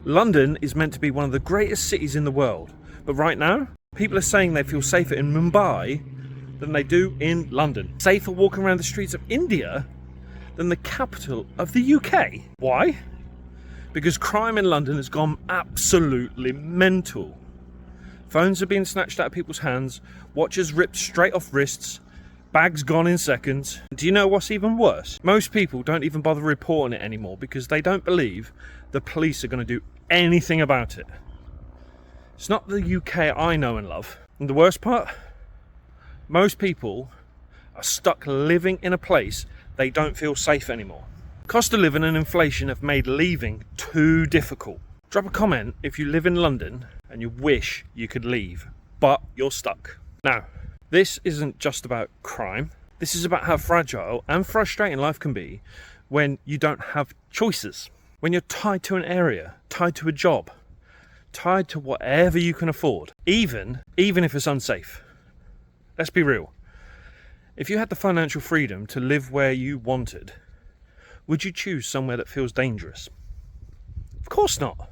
London is meant to be one of the greatest cities in the world, but right now, people are saying they feel safer in Mumbai than they do in London. Safer walking around the streets of India than the capital of the UK. Why? Because crime in London has gone absolutely mental. Phones are being snatched out of people's hands, watches ripped straight off wrists, bags gone in seconds. Do you know what's even worse? Most people don't even bother reporting it anymore because they don't believe the police are going to do anything about it. It's not the UK I know and love. And the worst part? Most people are stuck living in a place they don't feel safe anymore. Cost of living and inflation have made leaving too difficult. Drop a comment if you live in London and you wish you could leave, but you're stuck. Now, this isn't just about crime. This is about how fragile and frustrating life can be when you don't have choices. When you're tied to an area, tied to a job, tied to whatever you can afford, even if it's unsafe. Let's be real. If you had the financial freedom to live where you wanted, would you choose somewhere that feels dangerous? Of course not.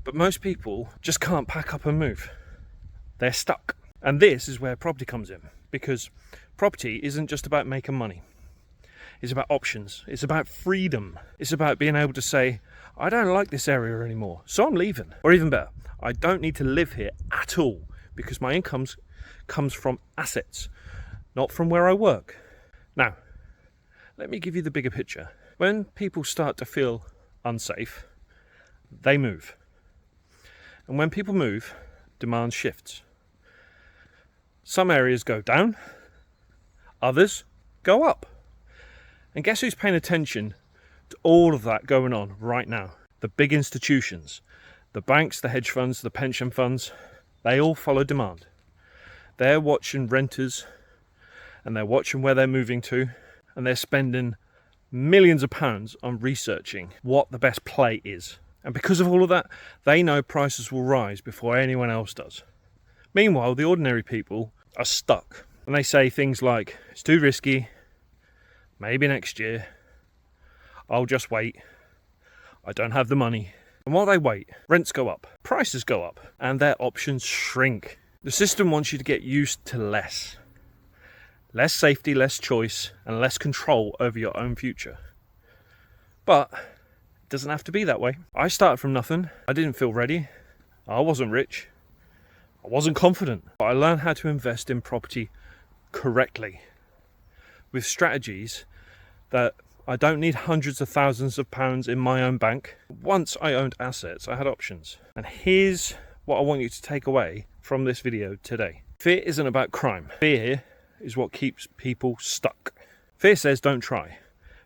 But most people just can't pack up and move. They're stuck. And this is where property comes in, because property isn't just about making money. It's about options. It's about freedom. It's about being able to say, I don't like this area anymore, so I'm leaving. Or even better, I don't need to live here at all because my income comes from assets, not from where I work. Now, let me give you the bigger picture. When people start to feel unsafe, they move. And when people move, demand shifts. Some areas go down, others go up. And guess who's paying attention to all of that going on right now? The big institutions, the banks, the hedge funds, the pension funds, they all follow demand. They're watching renters and they're watching where they're moving to, and they're spending millions of pounds on researching what the best play is. And because of all of that, they know prices will rise before anyone else does. Meanwhile, the ordinary people are stuck. And they say things like, it's too risky, maybe next year, I'll just wait, I don't have the money. And while they wait, rents go up, prices go up, and their options shrink. The system wants you to get used to less. Less safety, less choice, and less control over your own future. But it doesn't have to be that way. I started from nothing. I didn't feel ready. I wasn't rich. I wasn't confident. But I learned how to invest in property correctly, with strategies that I don't need hundreds of thousands of pounds in my own bank. Once I owned assets, I had options. And here's what I want you to take away from this video today. Fear isn't about crime. Fear is what keeps people stuck. Fear says don't try.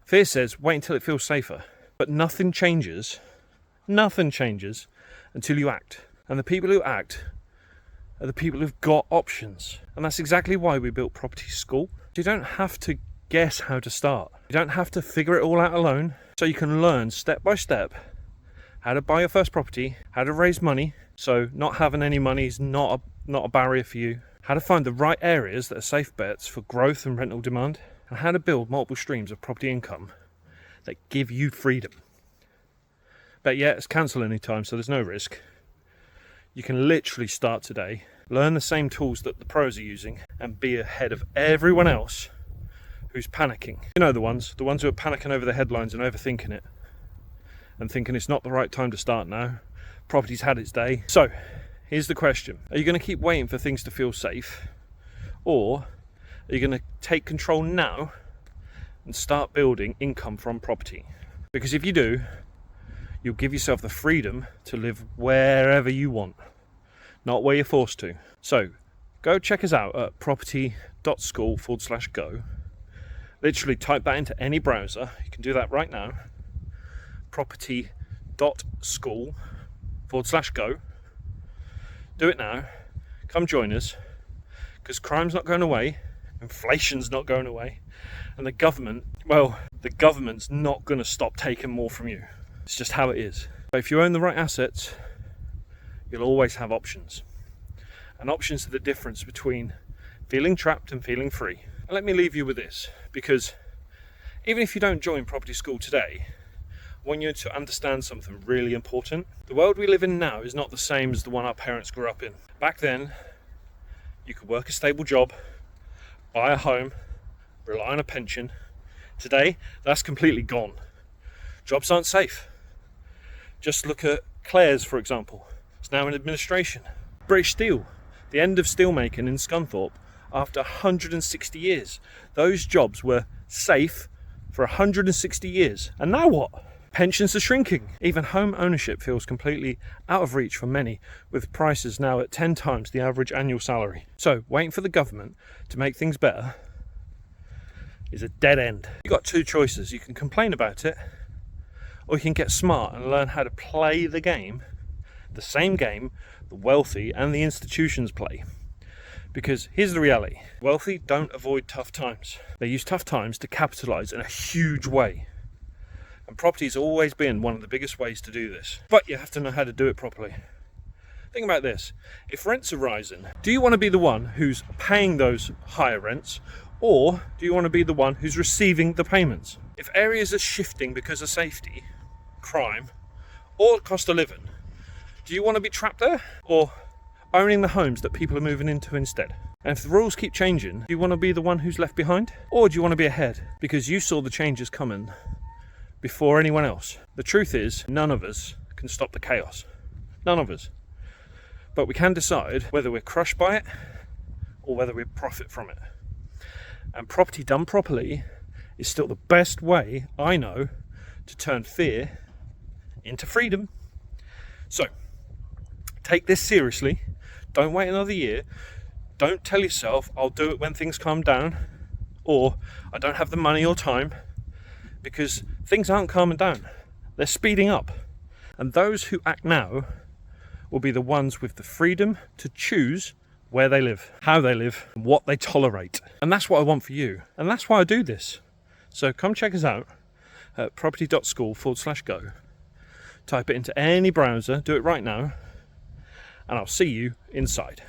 Fear says wait until it feels safer. But nothing changes until you act. And the people who act are the people who've got options. And that's exactly why we built Property School. You don't have to guess how to start. You don't have to figure it all out alone. So you can learn step by step how to buy your first property, how to raise money, so not having any money is not a barrier for you, how to find the right areas that are safe bets for growth and rental demand, and how to build multiple streams of property income that give you freedom. But yeah, it's cancel anytime, so there's no risk. You can literally start today, learn the same tools that the pros are using, and be ahead of everyone else who's panicking. You know the ones who are panicking over the headlines and overthinking it, and thinking it's not the right time to start now. Property's had its day. So, here's the question. Are you going to keep waiting for things to feel safe? Or are you going to take control now and start building income from property? Because if you do, you'll give yourself the freedom to live wherever you want, not where you're forced to. So, go check us out at property.school/go. Literally type that into any browser. You can do that right now. property.school/go. Do it now. Come join us, because crime's not going away, inflation's not going away, and the government's not going to stop taking more from you. It's just how it is. But if you own the right assets, you'll always have options. And options are the difference between feeling trapped and feeling free. And let me leave you with this, because even if you don't join Property School today, I want you to understand something really important. The world we live in now is not the same as the one our parents grew up in. Back then, you could work a stable job, buy a home, rely on a pension. Today, that's completely gone. Jobs aren't safe. Just look at Claire's, for example. It's now in administration. British Steel, the end of steelmaking in Scunthorpe after 160 years. Those jobs were safe for 160 years. And now what? Pensions are shrinking. Even home ownership feels completely out of reach for many, with prices now at 10 times the average annual salary. So waiting for the government to make things better is a dead end. You've got two choices. You can complain about it, or you can get smart and learn how to play the game, the same game the wealthy and the institutions play. Because here's the reality. Wealthy don't avoid tough times. They use tough times to capitalize in a huge way. And property's always been one of the biggest ways to do this. But you have to know how to do it properly. Think about this. If rents are rising, do you want to be the one who's paying those higher rents, or do you want to be the one who's receiving the payments? If areas are shifting because of safety, crime, or cost of living, do you want to be trapped there, or owning the homes that people are moving into instead? And if the rules keep changing, do you want to be the one who's left behind, or do you want to be ahead because you saw the changes coming before anyone else? The truth is, none of us can stop the chaos. None of us. But we can decide whether we're crushed by it or whether we profit from it. And property done properly is still the best way I know to turn fear into freedom. So, take this seriously. Don't wait another year. Don't tell yourself, I'll do it when things calm down, or I don't have the money or time, because things aren't calming down. They're speeding up. And those who act now will be the ones with the freedom to choose where they live, how they live, and what they tolerate. And that's what I want for you. And that's why I do this. So come check us out at property.school/go. Type it into any browser, do it right now, and I'll see you inside.